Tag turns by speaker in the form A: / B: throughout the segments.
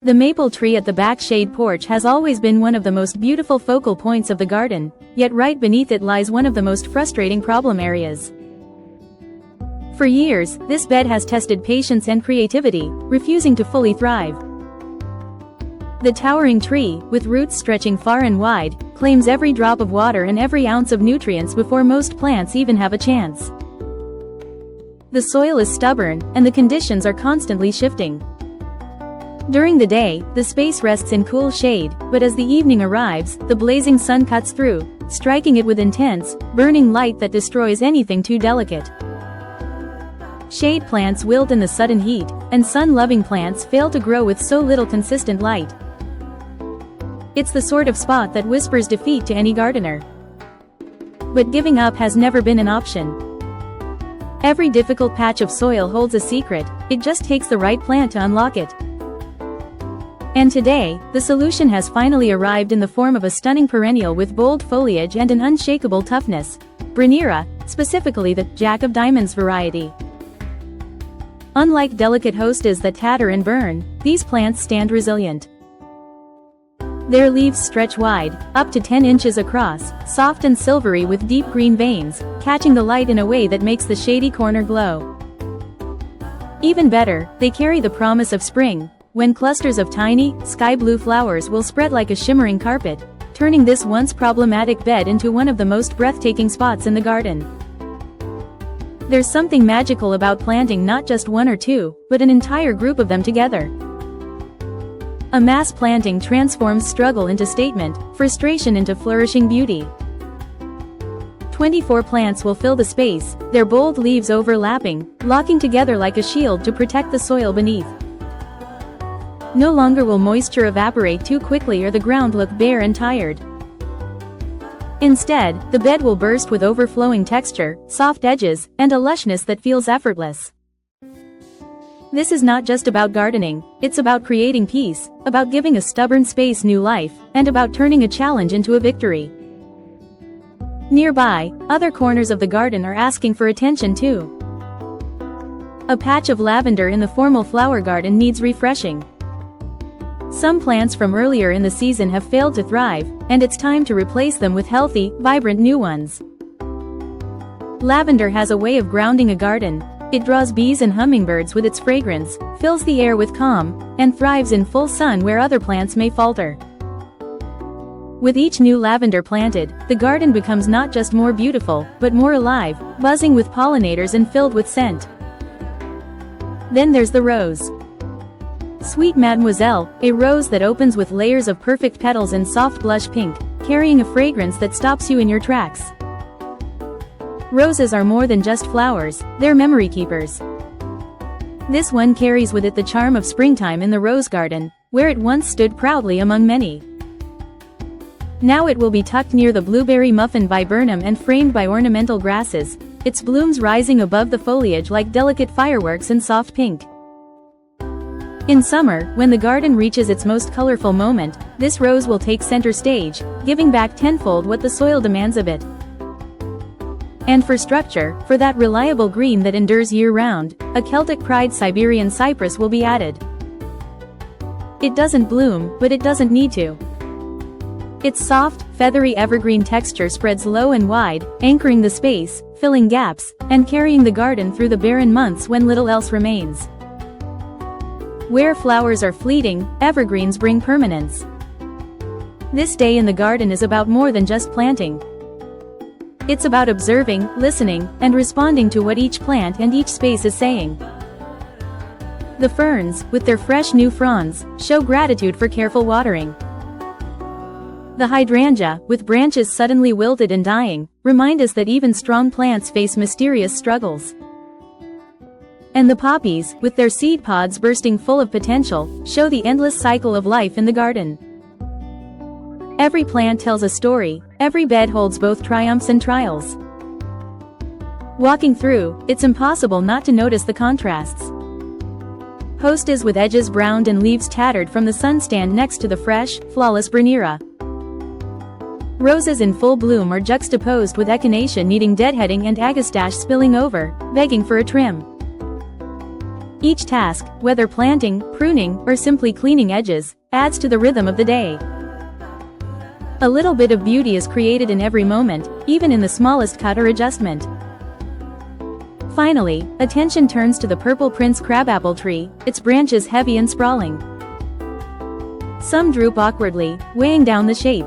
A: The maple tree at the back shade porch has always been one of the most beautiful focal points of the garden, yet right beneath it lies one of the most frustrating problem areas. For years, this bed has tested patience and creativity, refusing to fully thrive. The towering tree, with roots stretching far and wide, claims every drop of water and every ounce of nutrients before most plants even have a chance. The soil is stubborn, and the conditions are constantly shifting. During the day, the space rests in cool shade, but as the evening arrives, the blazing sun cuts through, striking it with intense, burning light that destroys anything too delicate. Shade plants wilt in the sudden heat, and sun-loving plants fail to grow with so little consistent light. It's the sort of spot that whispers defeat to any gardener. But giving up has never been an option. Every difficult patch of soil holds a secret, it just takes the right plant to unlock it. And today, the solution has finally arrived in the form of a stunning perennial with bold foliage and an unshakable toughness. Brunnera, specifically the Jack of Diamonds variety. Unlike delicate hostas that tatter and burn, these plants stand resilient. Their leaves stretch wide, up to 10 inches across, soft and silvery with deep green veins, catching the light in a way that makes the shady corner glow. Even better, they carry the promise of spring, when clusters of tiny, sky-blue flowers will spread like a shimmering carpet, turning this once problematic bed into one of the most breathtaking spots in the garden. There's something magical about planting not just one or two, but an entire group of them together. A mass planting transforms struggle into statement, frustration into flourishing beauty. 24 plants will fill the space, their bold leaves overlapping, locking together like a shield to protect the soil beneath. No longer will moisture evaporate too quickly or the ground look bare and tired. Instead, the bed will burst with overflowing texture, soft edges, and a lushness that feels effortless. This is not just about gardening, it's about creating peace, about giving a stubborn space new life, and about turning a challenge into a victory. Nearby, other corners of the garden are asking for attention too. A patch of lavender in the formal flower garden needs refreshing. Some plants from earlier in the season have failed to thrive, and it's time to replace them with healthy, vibrant new ones. Lavender has a way of grounding a garden. It draws bees and hummingbirds with its fragrance, fills the air with calm, and thrives in full sun where other plants may falter. With each new lavender planted, the garden becomes not just more beautiful, but more alive, buzzing with pollinators and filled with scent. Then there's the rose. Sweet Mademoiselle, a rose that opens with layers of perfect petals and soft blush pink, carrying a fragrance that stops you in your tracks. Roses are more than just flowers, they're memory keepers. This one carries with it the charm of springtime in the rose garden, where it once stood proudly among many. Now it will be tucked near the blueberry muffin viburnum and framed by ornamental grasses, its blooms rising above the foliage like delicate fireworks in soft pink. In summer, when the garden reaches its most colorful moment, this rose will take center stage, giving back tenfold what the soil demands of it. And for structure, for that reliable green that endures year-round, a Celtic pride Siberian cypress will be added. It doesn't bloom, but it doesn't need to. Its soft, feathery evergreen texture spreads low and wide, anchoring the space, filling gaps, and carrying the garden through the barren months when little else remains. Where flowers are fleeting, evergreens bring permanence. This day in the garden is about more than just planting. It's about observing, listening, and responding to what each plant and each space is saying. The ferns, with their fresh new fronds, show gratitude for careful watering. The hydrangea, with branches suddenly wilted and dying, remind us that even strong plants face mysterious struggles. And the poppies, with their seed pods bursting full of potential, show the endless cycle of life in the garden. Every plant tells a story, every bed holds both triumphs and trials. Walking through, it's impossible not to notice the contrasts. Hostas with edges browned and leaves tattered from the sun stand next to the fresh, flawless Brunnera. Roses in full bloom are juxtaposed with echinacea needing deadheading and agastache spilling over, begging for a trim. Each task, whether planting, pruning, or simply cleaning edges, adds to the rhythm of the day. A little bit of beauty is created in every moment, even in the smallest cut or adjustment. Finally, attention turns to the purple Prince crabapple tree, its branches heavy and sprawling. Some droop awkwardly, weighing down the shape.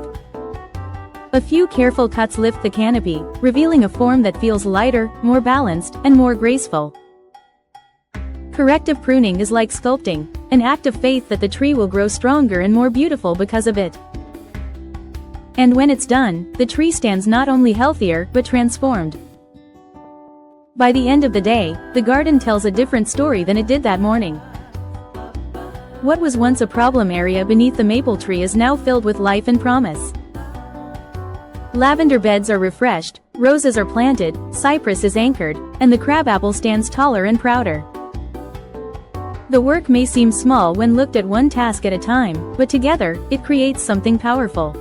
A: A few careful cuts lift the canopy, revealing a form that feels lighter, more balanced, and more graceful. Corrective pruning is like sculpting, an act of faith that the tree will grow stronger and more beautiful because of it. And when it's done, the tree stands not only healthier, but transformed. By the end of the day, the garden tells a different story than it did that morning. What was once a problem area beneath the maple tree is now filled with life and promise. Lavender beds are refreshed, roses are planted, cypress is anchored, and the crabapple stands taller and prouder. The work may seem small when looked at one task at a time, but together, it creates something powerful.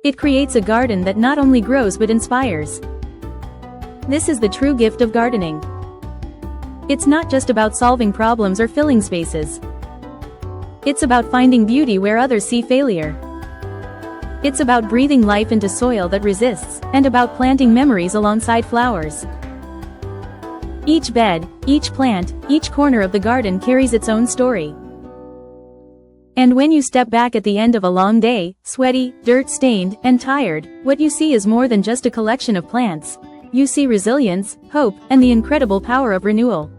A: It creates a garden that not only grows but inspires. This is the true gift of gardening. It's not just about solving problems or filling spaces. It's about finding beauty where others see failure. It's about breathing life into soil that resists, and about planting memories alongside flowers. Each bed, each plant, each corner of the garden carries its own story. And when you step back at the end of a long day, sweaty, dirt-stained, and tired, what you see is more than just a collection of plants. You see resilience, hope, and the incredible power of renewal.